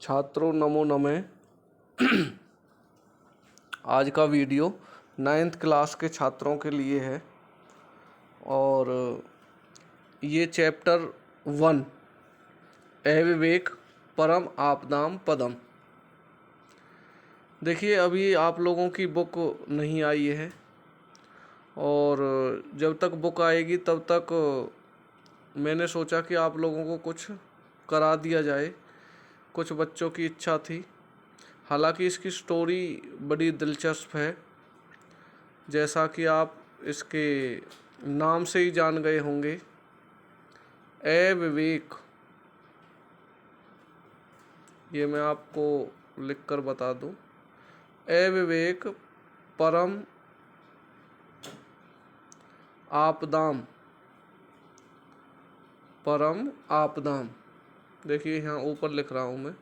छात्रों नमो नमः। आज का वीडियो 9th क्लास के छात्रों के लिए है और ये चैप्टर 1 अविवेक परम आपदाम पदम। देखिए, अभी आप लोगों की बुक नहीं आई है और जब तक बुक आएगी तब तक मैंने सोचा कि आप लोगों को कुछ करा दिया जाए। कुछ बच्चों की इच्छा थी। हालांकि इसकी स्टोरी बड़ी दिलचस्प है, जैसा कि आप इसके नाम से ही जान गए होंगे। अविवेक, ये मैं आपको लिख कर बता दूं। अविवेक परम आपदाम, परम आपदाम। देखिए यहाँ ऊपर लिख रहा हूँ मैं।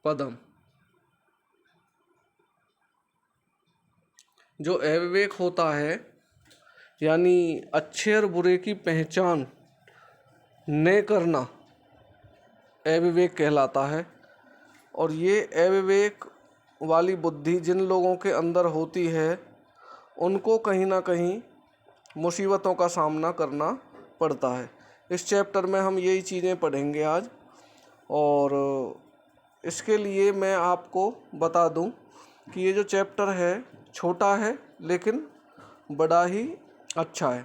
पदम। जो अविवेक होता है यानी अच्छे और बुरे की पहचान न करना, अविवेक कहलाता है। और ये अविवेक वाली बुद्धि जिन लोगों के अंदर होती है उनको कहीं ना कहीं मुसीबतों का सामना करना पड़ता है। इस चैप्टर में हम यही चीज़ें पढ़ेंगे आज। और इसके लिए मैं आपको बता दूं कि ये जो चैप्टर है छोटा है लेकिन बड़ा ही अच्छा है।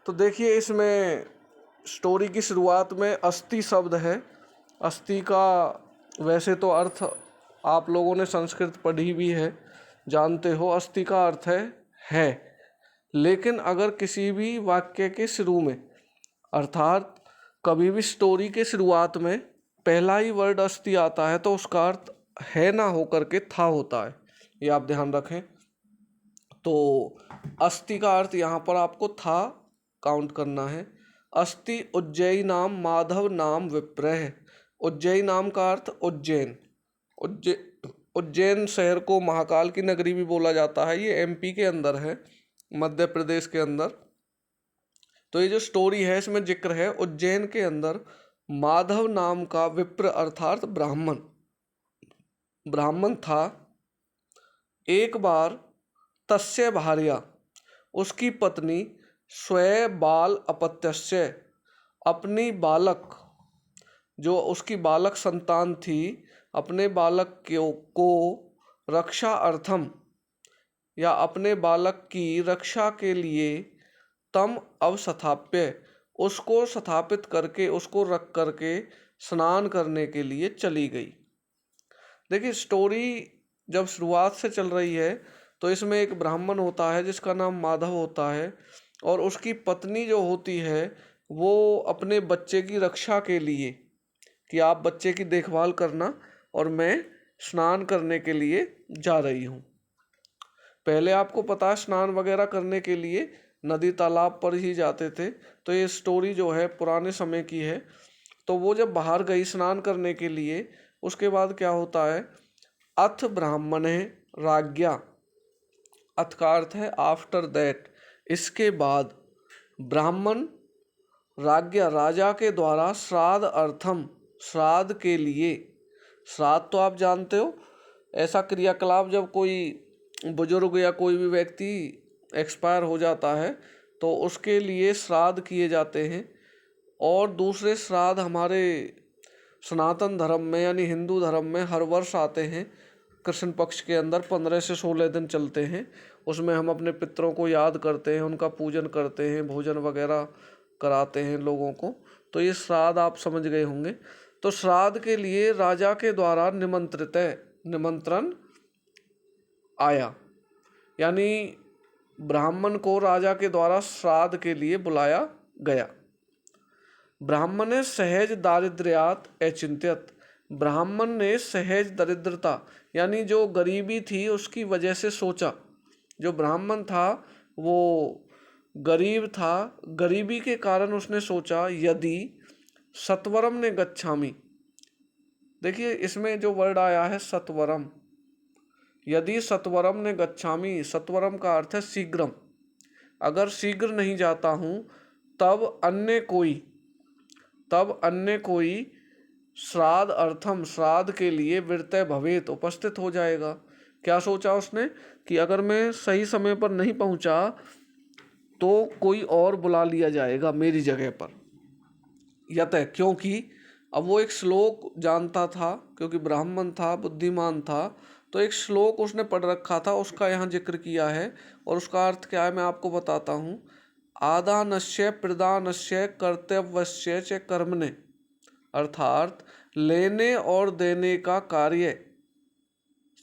तो देखिए, इसमें स्टोरी की शुरुआत में अस्थि शब्द है। अस्थि का वैसे तो अर्थ आप लोगों ने संस्कृत पढ़ी भी है, जानते हो। अस्थि का अर्थ है। लेकिन अगर किसी भी वाक्य के शुरू में अर्थात कभी भी स्टोरी के शुरुआत में पहला ही वर्ड अस्थि आता है तो उसका अर्थ है ना होकर के था होता है। ये आप ध्यान रखें। तो अस्थि का अर्थ यहाँ पर आपको था काउंट करना है। अस्थि उज्जयी नाम माधव नाम विप्रह। उज्जयी नाम का अर्थ उज्जैन। उज्जैन शहर को महाकाल की नगरी भी बोला जाता है। ये एमपी के अंदर है, मध्य प्रदेश के अंदर। तो ये जो स्टोरी है इसमें जिक्र है उज्जैन के अंदर माधव नाम का विप्र अर्थात ब्राह्मण था। एक बार तस्य भार्या, उसकी पत्नी, स्वे बाल अपत्यस्य, अपनी बालक, जो उसकी बालक संतान थी, अपने बालक को रक्षा अर्थम या अपने बालक की रक्षा के लिए तम अवस्थाप्य, उसको स्थापित करके उसको रख करके स्नान करने के लिए चली गई। देखिए, स्टोरी जब शुरुआत से चल रही है तो इसमें एक ब्राह्मण होता है जिसका नाम माधव होता है और उसकी पत्नी जो होती है वो अपने बच्चे की रक्षा के लिए कि आप बच्चे की देखभाल करना और मैं स्नान करने के लिए जा रही हूँ। पहले आपको पता है स्नान वगैरह करने के लिए नदी तालाब पर ही जाते थे। तो ये स्टोरी जो है पुराने समय की है। तो वो जब बाहर गई स्नान करने के लिए, उसके बाद क्या होता है, अथ ब्राह्मणे राज्ञा, अथ का अर्थ है आफ्टर दैट, इसके बाद ब्राह्मण राज्ञा राजा के द्वारा श्राद्ध अर्थम, श्राद्ध के लिए। श्राद्ध तो आप जानते हो, ऐसा क्रियाकलाप जब कोई बुजुर्ग या कोई भी व्यक्ति एक्सपायर हो जाता है तो उसके लिए श्राद्ध किए जाते हैं। और दूसरे श्राद्ध हमारे सनातन धर्म में यानी हिंदू धर्म में हर वर्ष आते हैं। कृष्ण पक्ष के अंदर 15 से 16 दिन चलते हैं। उसमें हम अपने पितरों को याद करते हैं, उनका पूजन करते हैं, भोजन वगैरह कराते हैं लोगों को। तो ये श्राद्ध आप समझ गए होंगे। तो श्राद्ध के लिए राजा के द्वारा निमंत्रण आया, यानी ब्राह्मण को राजा के द्वारा श्राद्ध के लिए बुलाया गया। ब्राह्मण सहज दारिद्र्यात अचिंत्यत, ब्राह्मण ने सहज दरिद्रता यानी जो गरीबी थी उसकी वजह से सोचा। जो ब्राह्मण था वो गरीब था, गरीबी के कारण उसने सोचा यदि सत्वरम ने गच्छामि। देखिए, इसमें जो वर्ड आया है सत्वरम, यदि सत्वरम ने गच्छामि, सत्वरम का अर्थ है शीघ्रम। अगर शीघ्र नहीं जाता हूँ तब अन्य कोई श्राद्ध अर्थम, श्राद्ध के लिए वृत्य भवेत, उपस्थित हो जाएगा। क्या सोचा उसने कि अगर मैं सही समय पर नहीं पहुंचा तो कोई और बुला लिया जाएगा मेरी जगह पर। यतः, क्योंकि अब वो एक श्लोक जानता था, क्योंकि ब्राह्मण था, बुद्धिमान था, तो एक श्लोक उसने पढ़ रखा था, उसका यहाँ जिक्र किया है। और उसका अर्थ क्या है मैं आपको बताता हूँ। आदानस्य प्रदानस्य कर्तव्यस्य च कर्मणे, अर्थात लेने और देने का कार्य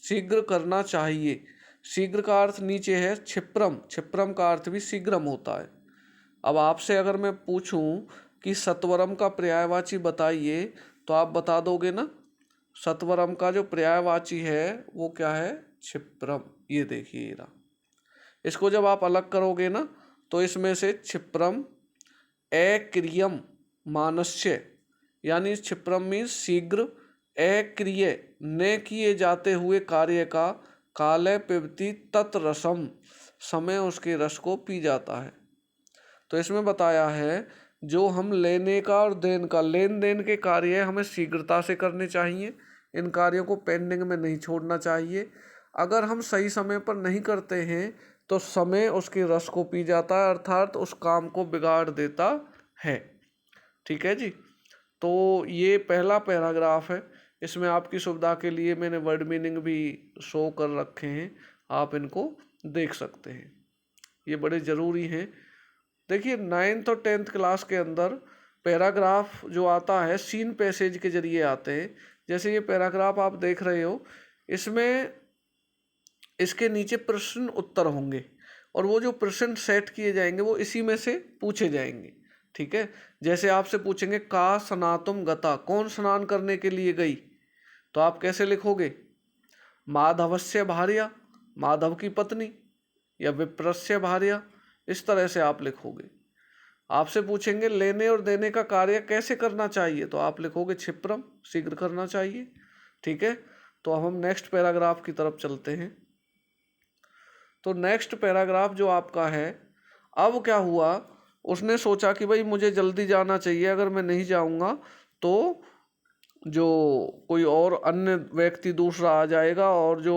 शीघ्र करना चाहिए। शीघ्र का अर्थ नीचे है क्षिप्रम, क्षिप्रम का अर्थ भी शीघ्रम होता है। अब आपसे अगर मैं पूछूं कि सत्वरम का पर्यायवाची बताइए तो आप बता दोगे ना। सत्वरम का जो पर्यायवाची है वो क्या है? क्षिप्रम। ये देखिए ये रहा। इसको जब आप अलग करोगे ना तो इसमें से क्षिप्रम अक्रियम मानस्य, यानी क्षिप्रम मीन्स शीघ्र, अक्रिय न किए जाते हुए कार्य का, काले पिबती तत्रसम, समय उसके रस को पी जाता है। तो इसमें बताया है जो हम लेने का और देन का, लेन देन के कार्य हमें शीघ्रता से करने चाहिए, इन कार्यों को पेंडिंग में नहीं छोड़ना चाहिए। अगर हम सही समय पर नहीं करते हैं तो समय उसके रस को पी जाता है, अर्थात उस काम को बिगाड़ देता है। ठीक है जी। तो ये पहला पैराग्राफ है। इसमें आपकी सुविधा के लिए मैंने वर्ड मीनिंग भी शो कर रखे हैं, आप इनको देख सकते हैं, ये बड़े ज़रूरी हैं। देखिए 9th और 10th क्लास के अंदर पैराग्राफ जो आता है सीन पैसेज के जरिए आते हैं। जैसे ये पैराग्राफ आप देख रहे हो, इसमें इसके नीचे प्रश्न उत्तर होंगे और वो जो प्रश्न सेट किए जाएंगे वो इसी में से पूछे जाएंगे। ठीक है। जैसे आपसे पूछेंगे का स्नातुम गता, कौन स्नान करने के लिए गई, तो आप कैसे लिखोगे? माधवस्य भार्या, माधव की पत्नी, या विप्रस्य भार्या, इस तरह से आप लिखोगे। आपसे पूछेंगे लेने और देने का कार्य कैसे करना चाहिए, तो आप लिखोगे क्षिप्रम, शीघ्र करना चाहिए। ठीक है। तो अब हम नेक्स्ट पैराग्राफ की तरफ चलते हैं। तो नेक्स्ट पैराग्राफ जो आपका है, अब क्या हुआ, उसने सोचा कि भाई मुझे जल्दी जाना चाहिए, अगर मैं नहीं जाऊंगा तो जो कोई और अन्य व्यक्ति दूसरा आ जाएगा और जो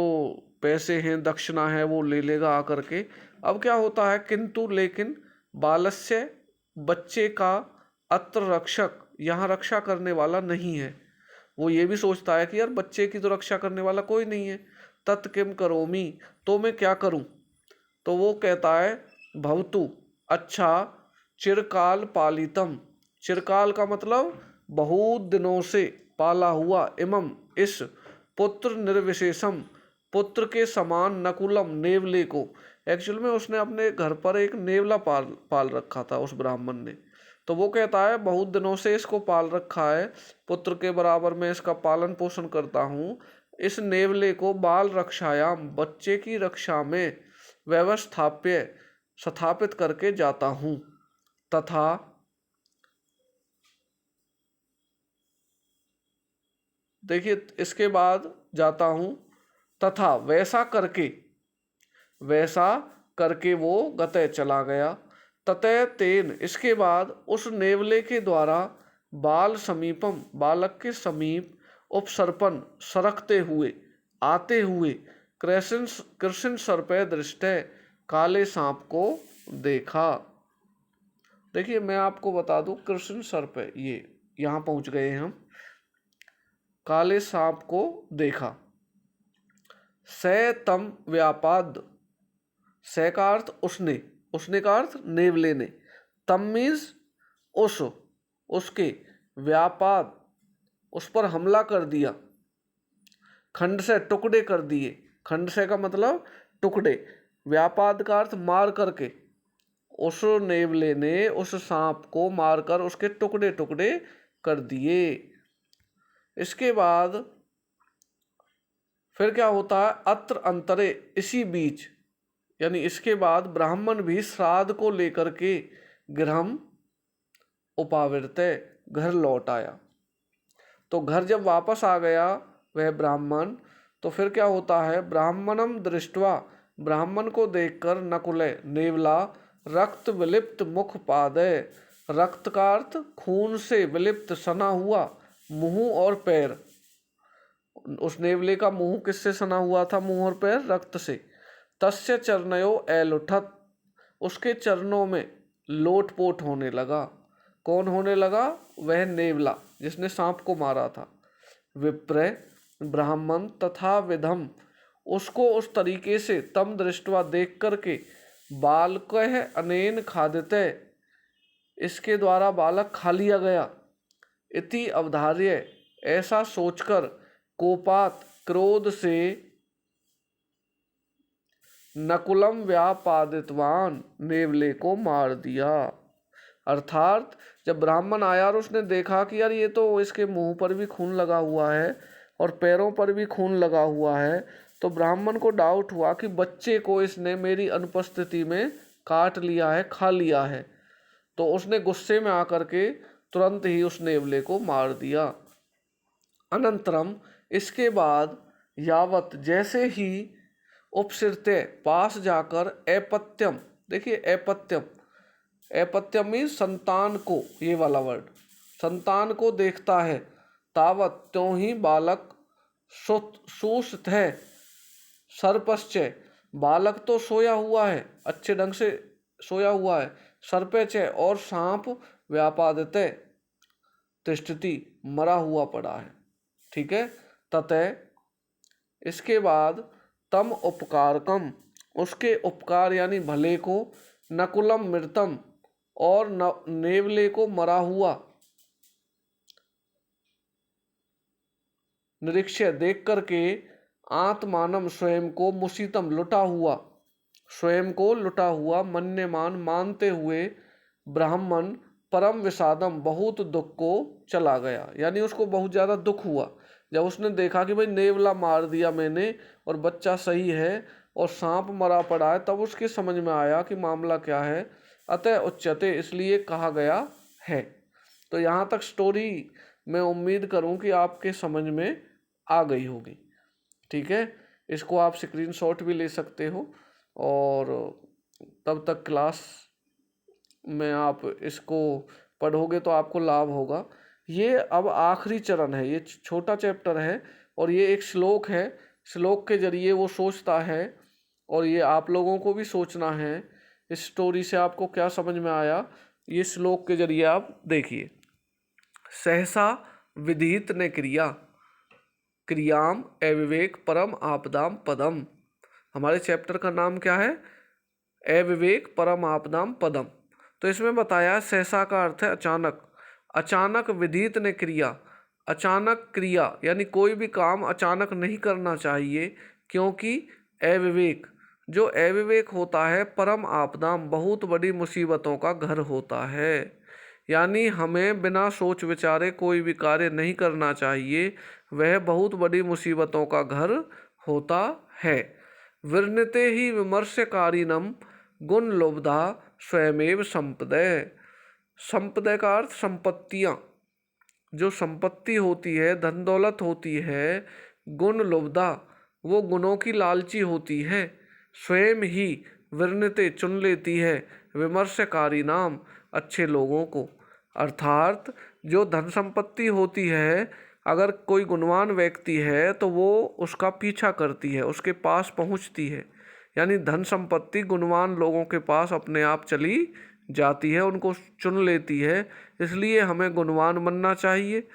पैसे हैं, दक्षिणा है, वो ले लेगा आकर के। अब क्या होता है, किंतु लेकिन बालस्य, बच्चे का, अत्र रक्षक, यहाँ रक्षा करने वाला नहीं है। वो ये भी सोचता है कि यार बच्चे की तो रक्षा करने वाला कोई नहीं है। तत् किम करोमि, तो मैं क्या करूं? तो वो कहता है भवतु, अच्छा, चिरकाल पालितम, चिरकाल का मतलब बहुत दिनों से, पाला हुआ, इमम इस, पुत्र निर्विशेषम, पुत्र के समान, नकुलम नेवले को। एक्चुअल में उसने अपने घर पर एक नेवला पाल रखा था उस ब्राह्मण ने। तो वो कहता है बहुत दिनों से इसको पाल रखा है, पुत्र के बराबर मैं इसका पालन पोषण करता हूँ। इस नेवले को बाल रक्षायाम, बच्चे की रक्षा में, व्यवस्थाप्य, स्थापित करके जाता हूँ। तथा, देखिए इसके बाद जाता हूँ, तथा वैसा करके वो गते चला गया। ततः तेन, इसके बाद उस नेवले के द्वारा, बाल समीपम, बालक के समीप, उपसर्पण, सरकते हुए, आते हुए, कृष्ण सर्पे दृष्टि, काले सांप को देखा। देखिए मैं आपको बता दूं, कृष्ण सर्प, ये यहाँ पहुँच गए हम। काले सांप को देखा। स तम व्यापाद, स का अर्थ उसने, उसने का अर्थ नेवले ने, तम मीन्स उसके, व्यापाद उस पर हमला कर दिया, खंड से टुकड़े कर दिए, खंड से का मतलब टुकड़े, व्यापाद का अर्थ मार करके, उस नेवले ने उस सांप को मारकर उसके टुकड़े टुकड़े कर दिए। इसके बाद फिर क्या होता है, अत्र अंतरे, इसी बीच, यानी इसके बाद ब्राह्मण भी श्राद्ध को लेकर के गृहम उपावर्ते, घर लौट आया। तो घर जब वापस आ गया वह ब्राह्मण, तो फिर क्या होता है, ब्राह्मणम दृष्टवा, ब्राह्मण को देखकर, नकुले नेवला, रक्त विलिप्त मुख पादय, रक्त का अर्थ खून से विलिप्त सना हुआ मुंह और पैर। उस नेवले का मुंह किससे सना हुआ था, मुंह और पैर रक्त से। तस्य चरणयो एलुठत, उसके चरणों में लोटपोट होने लगा। कौन होने लगा, वह नेवला जिसने सांप को मारा था। विप्र ब्राह्मण तथा विधम, उसको उस तरीके से तम दृष्टवा देख करके बालकः अनेन खादिते, इसके द्वारा बालक खा लिया गया। इति अवधार्य, ऐसा सोचकर कोपात क्रोध से नकुलम व्यापादितवान, नेवले को मार दिया। अर्थात जब ब्राह्मण आया और उसने देखा कि यार ये तो इसके मुंह पर भी खून लगा हुआ है और पैरों पर भी खून लगा हुआ है, तो ब्राह्मण को डाउट हुआ कि बच्चे को इसने मेरी अनुपस्थिति में काट लिया है, खा लिया है। तो उसने गुस्से में आकर के तुरंत ही उस नेवले को मार दिया। अनंतरम, इसके बाद यावत, जैसे ही उपसृत्य, पास जाकर अपत्यम, देखिए अपत्यम, अपत्यम मीन संतान को, ये वाला वर्ड, संतान को देखता है। तावत, त्यों ही बालक सुषुप्त है। सर्पश्चय, बालक तो सोया हुआ है, अच्छे ढंग से सोया हुआ है। सर्पेचय, और सांप व्यापादिते तिष्ठति, मरा हुआ पड़ा है। ठीक है। ततः, इसके बाद तम उपकारकम, उसके उपकार यानी भले को, नकुलम मृतम, और नेवले को मरा हुआ, निरीक्ष्य देख करके, आत्मानम स्वयं को, मुसीतम लुटा हुआ, स्वयं को लुटा हुआ, मन्यमान मानते हुए, ब्राह्मण परम विषादम, बहुत दुख को चला गया। यानी उसको बहुत ज़्यादा दुख हुआ जब उसने देखा कि भाई नेवला मार दिया मैंने और बच्चा सही है और सांप मरा पड़ा है, तब उसके समझ में आया कि मामला क्या है। अतः उच्यते, इसलिए कहा गया है। तो यहाँ तक स्टोरी मैं उम्मीद करूँ कि आपके समझ में आ गई होगी। ठीक है। इसको आप स्क्रीनशॉट भी ले सकते हो और तब तक क्लास में आप इसको पढ़ोगे तो आपको लाभ होगा। ये अब आखिरी चरण है, ये छोटा चैप्टर है और ये एक श्लोक है। श्लोक के जरिए वो सोचता है और ये आप लोगों को भी सोचना है। इस स्टोरी से आपको क्या समझ में आया, ये श्लोक के जरिए आप देखिए। सहसा विदित ने क्रिया, क्रियाम अविवेक परम आपदाम पदम। हमारे चैप्टर का नाम क्या है, अविवेक परम आपदाम पदम। तो इसमें बताया सहसा का अर्थ है अचानक, अचानक विदित ने क्रिया, अचानक क्रिया यानी कोई भी काम अचानक नहीं करना चाहिए, क्योंकि अविवेक, जो अविवेक होता है, परम आपदाम, बहुत बड़ी मुसीबतों का घर होता है। यानी हमें बिना सोच विचारे कोई भी कार्य नहीं करना चाहिए, वह बहुत बड़ी मुसीबतों का घर होता है। वर्णते ही विमर्शकारिणम गुण लुब्धा स्वयमेव संपदय। संपदय का अर्थ संपत्तियाँ, जो संपत्ति होती है, धन दौलत होती है, गुण लुब्धा, वो गुणों की लालची होती है। स्वयं ही वर्णते, चुन लेती है, विमर्शकारी नाम, अच्छे लोगों को। अर्थात जो धन संपत्ति होती है, अगर कोई गुणवान व्यक्ति है तो वो उसका पीछा करती है, उसके पास पहुंचती है। यानी धन संपत्ति गुणवान लोगों के पास अपने आप चली जाती है, उनको चुन लेती है। इसलिए हमें गुणवान बनना चाहिए,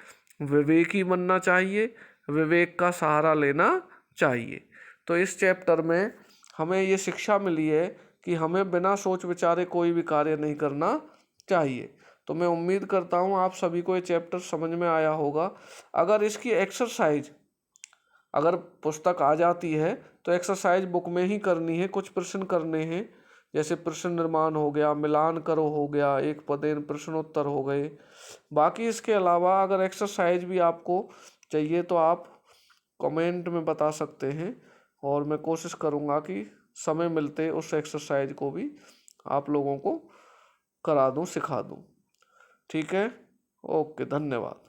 विवेकी बनना चाहिए, विवेक का सहारा लेना चाहिए। तो इस चैप्टर में हमें ये शिक्षा मिली है कि हमें बिना सोच विचारे कोई भी कार्य नहीं करना चाहिए। तो मैं उम्मीद करता हूँ आप सभी को ये चैप्टर समझ में आया होगा। अगर इसकी एक्सरसाइज, अगर पुस्तक आ जाती है तो एक्सरसाइज बुक में ही करनी है। कुछ प्रश्न करने हैं, जैसे प्रश्न निर्माण हो गया, मिलान करो हो गया, एक पदेन प्रश्नोत्तर हो गए। बाकी इसके अलावा अगर एक्सरसाइज भी आपको चाहिए तो आप कमेंट में बता सकते हैं और मैं कोशिश करूँगा कि समय मिलते उस एक्सरसाइज को भी आप लोगों को करा दूँ, सिखा दूँ। ठीक है। ओके, धन्यवाद।